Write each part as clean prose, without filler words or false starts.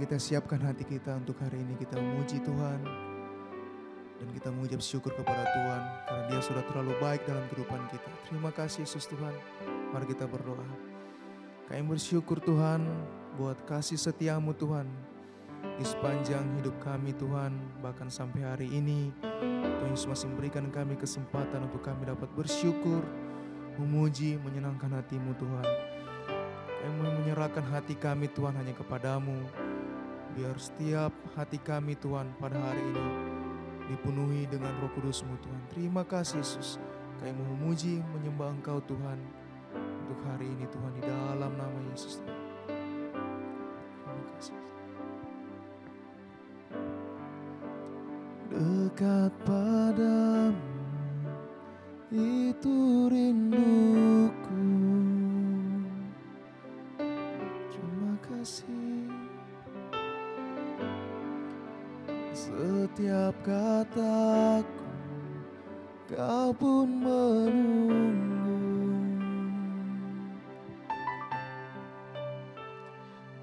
kita siapkan hati kita untuk hari ini kita memuji Tuhan. Dan kita mengucap syukur kepada Tuhan karena Dia sudah terlalu baik dalam kehidupan kita. Terima kasih Yesus Tuhan. Mari kita berdoa. Kami bersyukur Tuhan buat kasih setia-Mu Tuhan di sepanjang hidup kami Tuhan. Bahkan sampai hari ini Tuhan Yesus masih memberikan kami kesempatan untuk kami dapat bersyukur, memuji, menyenangkan hati-Mu Tuhan. Kami menyerahkan hati kami Tuhan hanya kepadamu. Biar setiap hati kami Tuhan pada hari ini dipenuhi dengan Roh Kudus-Mu Tuhan. Terima kasih Yesus. Kami mau memuji, menyembah Engkau Tuhan untuk hari ini Tuhan di dalam nama Yesus. Terima kasih. Dekat padamu itu rinduku. Terima kasih. Setiap kataku Kau pun menunggu.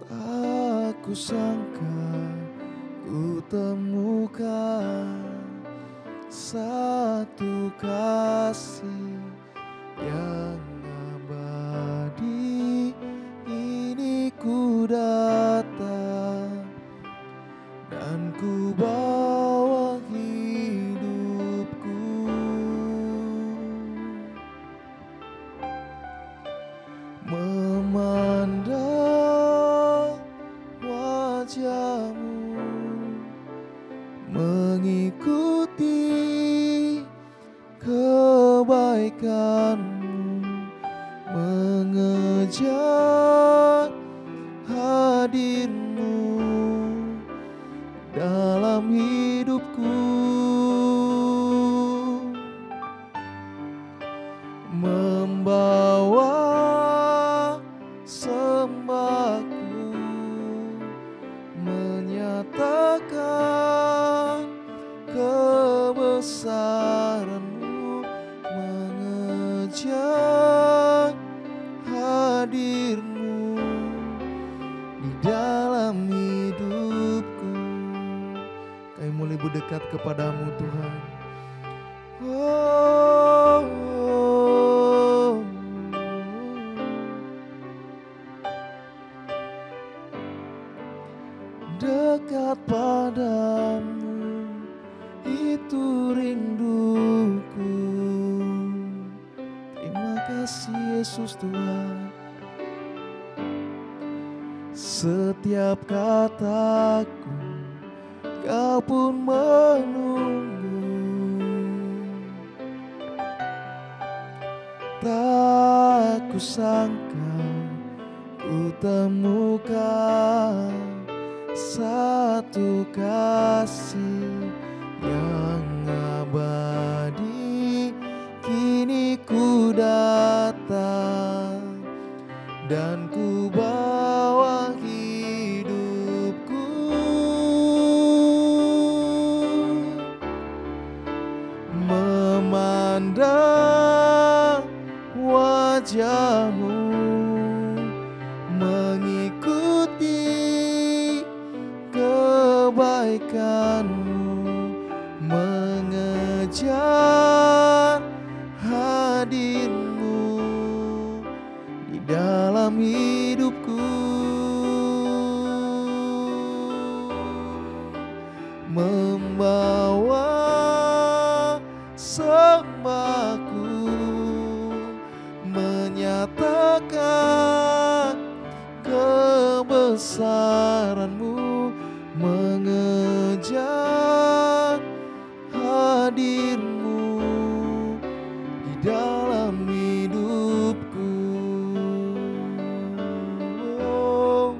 Tak kusangka ku temukan satu kasih yang abadi. Ini ku datang dan ku bawa hidupku, memandang wajah-Mu, mengikuti kebaikan-Mu, mengejar hadir-Mu dalam hidupku, membawa sembahku, menyatakan kebesaran-Mu, mengejar hadir-Mu di dalam hidupku. Kami mulai berdekat kepadamu Tuhan. Oh, oh. Dekat padamu itu rinduku. Terima kasih Yesus Tuhan. Setiap kataku Kau pun menunggu. Tak kusangka ku temukan satu kasih yang abadi. Kini ku datang dan ku bawa hidupku, memandang wajah-Mu, mengikuti kebaikan-Mu, mengejar hadir-Mu di dalam hidupku, membawa sembahku, menyatakan kebesaran-Mu, mengejar hadir-Mu di dalam hidupku, oh,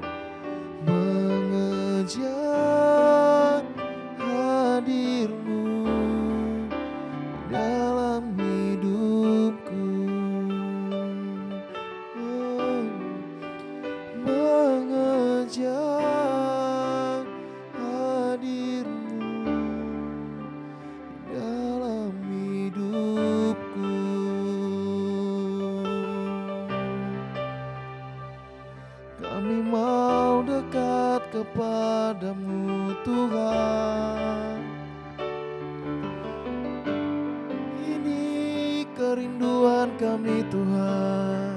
mengejar hadir-Mu di dalam hidupku, oh, mengejar hadir-Mu Tuhan. Ini kerinduan kami Tuhan.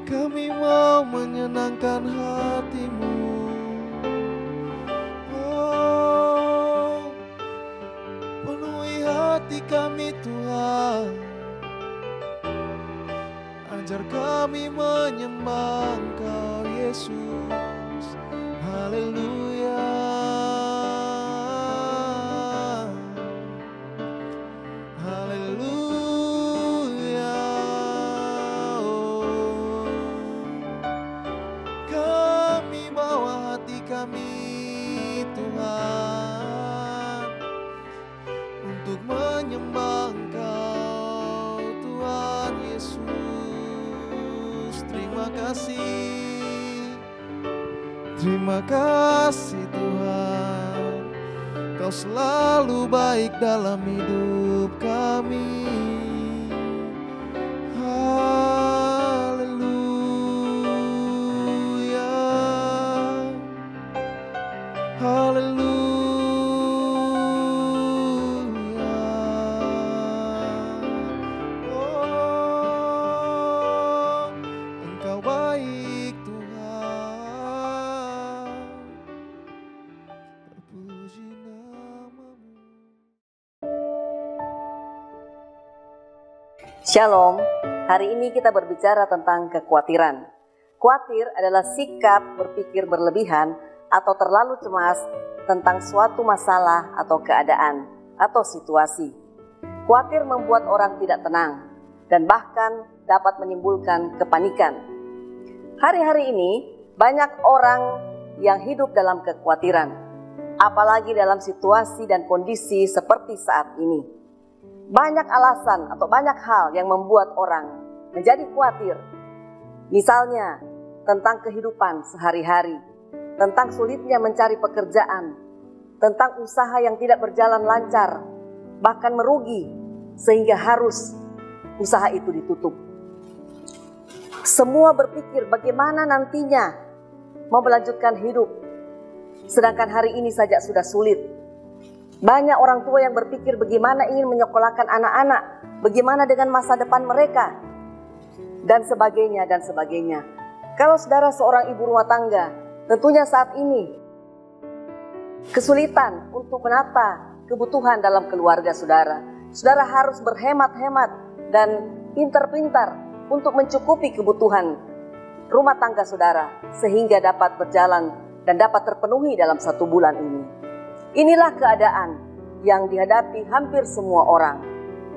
Kami mau menyenangkan hati-Mu. Oh, penuhi hati kami Tuhan. Ajar kami menyembah Engkau Yesus. Haleluya. Haleluya. Oh, kami bawa hati kami Tuhan untuk menyembah Engkau Tuhan Yesus. Terima kasih Tuhan, Kau selalu baik dalam hidup kami. Haleluya, haleluya. Oh, Engkau baik Tuhan, terpuji nama-Mu. Shalom, hari ini kita berbicara tentang kekhawatiran. Khawatir adalah sikap berpikir berlebihan atau terlalu cemas tentang suatu masalah atau keadaan atau situasi. Khawatir membuat orang tidak tenang dan bahkan dapat menimbulkan kepanikan. Hari-hari ini banyak orang yang hidup dalam kekhawatiran, apalagi dalam situasi dan kondisi seperti saat ini. Banyak alasan atau banyak hal yang membuat orang menjadi khawatir. Misalnya, tentang kehidupan sehari-hari, tentang sulitnya mencari pekerjaan, tentang usaha yang tidak berjalan lancar, bahkan merugi, sehingga harus usaha itu ditutup. Semua berpikir bagaimana nantinya mau melanjutkan hidup, sedangkan hari ini saja sudah sulit. Banyak orang tua yang berpikir bagaimana ingin menyekolahkan anak-anak, bagaimana dengan masa depan mereka, dan sebagainya, dan sebagainya. Kalau saudara seorang ibu rumah tangga, tentunya saat ini kesulitan untuk menata kebutuhan dalam keluarga saudara. Saudara harus berhemat-hemat dan pintar-pintar untuk mencukupi kebutuhan rumah tangga saudara, sehingga dapat berjalan dan dapat terpenuhi dalam 1 bulan ini. Inilah keadaan yang dihadapi hampir semua orang,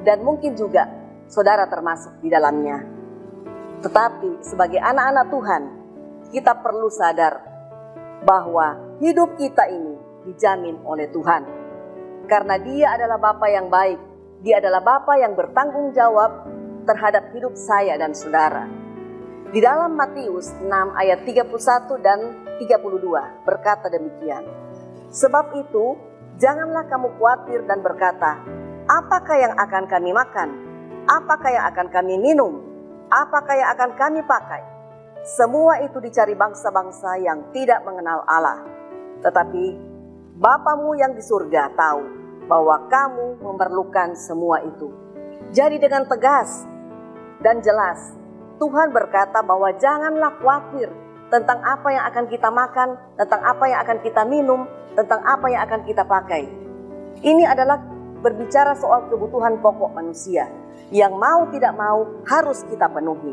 dan mungkin juga saudara termasuk di dalamnya. Tetapi sebagai anak-anak Tuhan, kita perlu sadar bahwa hidup kita ini dijamin oleh Tuhan. Karena Dia adalah Bapa yang baik, Dia adalah Bapa yang bertanggung jawab terhadap hidup saya dan saudara. Di dalam Matius 6 ayat 31 dan 32 berkata demikian. Sebab itu, janganlah kamu khawatir dan berkata, apakah yang akan kami makan? Apakah yang akan kami minum? Apakah yang akan kami pakai? Semua itu dicari bangsa-bangsa yang tidak mengenal Allah. Tetapi Bapamu yang di surga tahu bahwa kamu memerlukan semua itu. Jadi dengan tegas dan jelas, Tuhan berkata bahwa janganlah khawatir tentang apa yang akan kita makan, tentang apa yang akan kita minum, tentang apa yang akan kita pakai. Ini adalah berbicara soal kebutuhan pokok manusia yang mau tidak mau harus kita penuhi.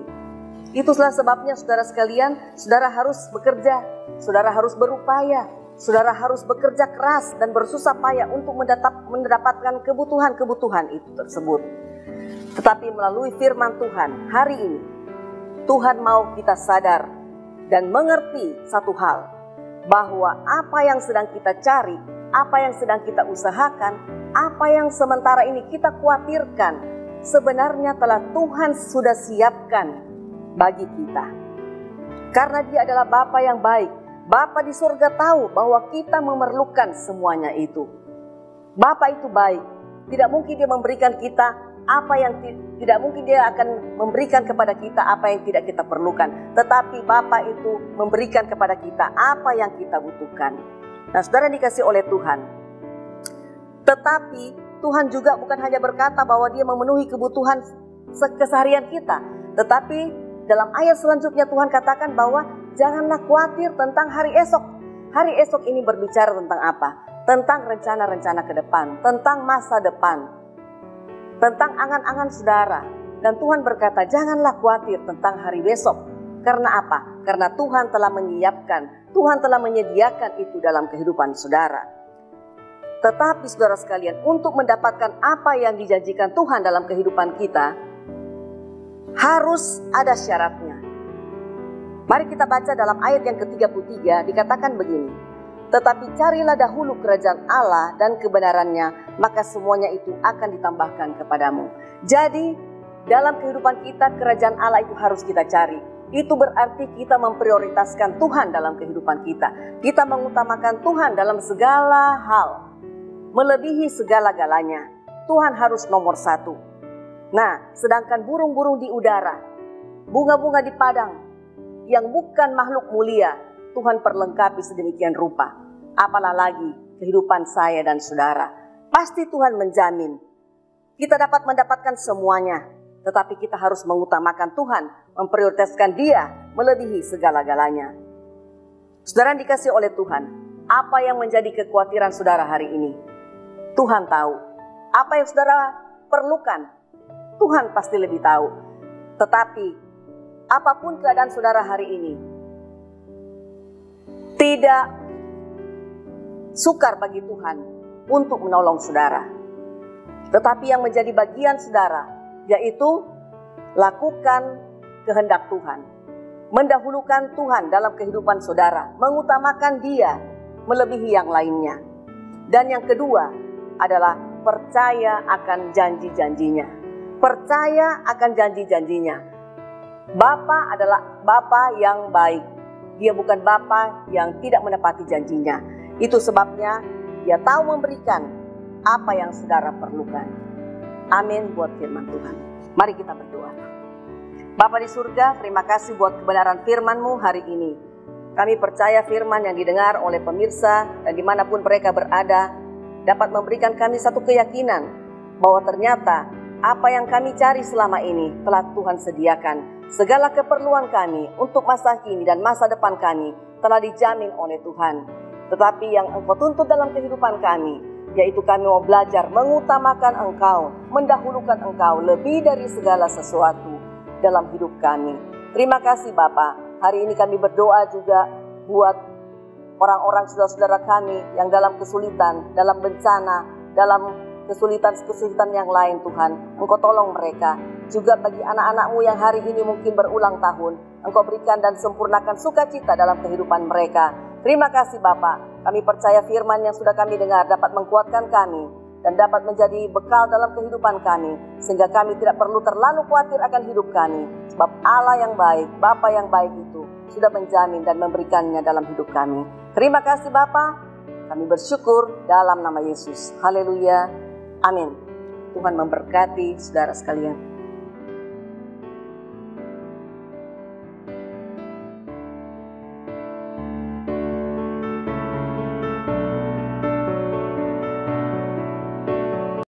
Itulah sebabnya saudara sekalian, saudara harus bekerja, saudara harus berupaya, saudara harus bekerja keras dan bersusah payah untuk mendapatkan kebutuhan-kebutuhan itu tersebut. Tetapi melalui firman Tuhan hari ini, Tuhan mau kita sadar dan mengerti satu hal, bahwa apa yang sedang kita cari, apa yang sedang kita usahakan, apa yang sementara ini kita khawatirkan, sebenarnya telah Tuhan sudah siapkan bagi kita. Karena Dia adalah Bapa yang baik. Bapa di surga tahu bahwa kita memerlukan semuanya itu. Bapa itu baik. Tidak mungkin Dia memberikan kita apa yang tidak mungkin Dia akan memberikan kepada kita apa yang tidak kita perlukan. Tetapi Bapa itu memberikan kepada kita apa yang kita butuhkan. Nah, saudara dikasih oleh Tuhan. Tetapi Tuhan juga bukan hanya berkata bahwa Dia memenuhi kebutuhan keseharian kita. Tetapi dalam ayat selanjutnya Tuhan katakan bahwa janganlah khawatir tentang hari esok. Hari esok ini berbicara tentang apa? Tentang rencana-rencana ke depan, tentang masa depan, tentang angan-angan saudara. Dan Tuhan berkata, janganlah khawatir tentang hari besok. Karena apa? Karena Tuhan telah menyiapkan, Tuhan telah menyediakan itu dalam kehidupan saudara. Tetapi saudara sekalian, untuk mendapatkan apa yang dijanjikan Tuhan dalam kehidupan kita, harus ada syaratnya. Mari kita baca dalam ayat yang ke-33, dikatakan begini. Tetapi carilah dahulu kerajaan Allah dan kebenarannya, maka semuanya itu akan ditambahkan kepadamu. Jadi, dalam kehidupan kita, kerajaan Allah itu harus kita cari. Itu berarti kita memprioritaskan Tuhan dalam kehidupan kita. Kita mengutamakan Tuhan dalam segala hal, melebihi segala-galanya. Tuhan harus nomor satu. Nah, sedangkan burung-burung di udara, bunga-bunga di padang, yang bukan makhluk mulia, Tuhan perlengkapi sedemikian rupa. Apalah lagi kehidupan saya dan saudara. Pasti Tuhan menjamin kita dapat mendapatkan semuanya. Tetapi kita harus mengutamakan Tuhan, memprioritaskan Dia melebihi segala-galanya. Saudara dikasih oleh Tuhan, apa yang menjadi kekhawatiran saudara hari ini? Tuhan tahu. Apa yang saudara perlukan? Tuhan pasti lebih tahu. Tetapi apapun keadaan saudara hari ini, tidak sukar bagi Tuhan untuk menolong saudara. Tetapi yang menjadi bagian saudara, yaitu lakukan kehendak Tuhan. Mendahulukan Tuhan dalam kehidupan saudara. Mengutamakan Dia melebihi yang lainnya. Dan yang kedua adalah percaya akan janji-janjinya. Percaya akan janji-janjinya. Bapa adalah Bapa yang baik. Dia bukan Bapa yang tidak menepati janjinya. Itu sebabnya Dia tahu memberikan apa yang saudara perlukan. Amin buat firman Tuhan. Mari kita berdoa. Bapa di surga, terima kasih buat kebenaran firman-Mu hari ini. Kami percaya firman yang didengar oleh pemirsa dan dimanapun mereka berada dapat memberikan kami satu keyakinan bahwa ternyata apa yang kami cari selama ini telah Tuhan sediakan. Segala keperluan kami untuk masa kini dan masa depan kami telah dijamin oleh Tuhan. Tetapi yang Engkau tuntut dalam kehidupan kami, yaitu kami mau belajar mengutamakan Engkau, mendahulukan Engkau lebih dari segala sesuatu dalam hidup kami. Terima kasih Bapa. Hari ini kami berdoa juga buat orang-orang saudara-saudara kami yang dalam kesulitan, dalam bencana, dalam kesulitan-kesulitan yang lain Tuhan. Engkau tolong mereka. Juga bagi anak-anak-Mu yang hari ini mungkin berulang tahun, Engkau berikan dan sempurnakan sukacita dalam kehidupan mereka. Terima kasih Bapa. Kami percaya firman yang sudah kami dengar dapat menguatkan kami dan dapat menjadi bekal dalam kehidupan kami, sehingga kami tidak perlu terlalu khawatir akan hidup kami. Sebab Allah yang baik, Bapa yang baik itu sudah menjamin dan memberikannya dalam hidup kami. Terima kasih Bapa. Kami bersyukur dalam nama Yesus. Haleluya. Amin. Tuhan memberkati saudara sekalian.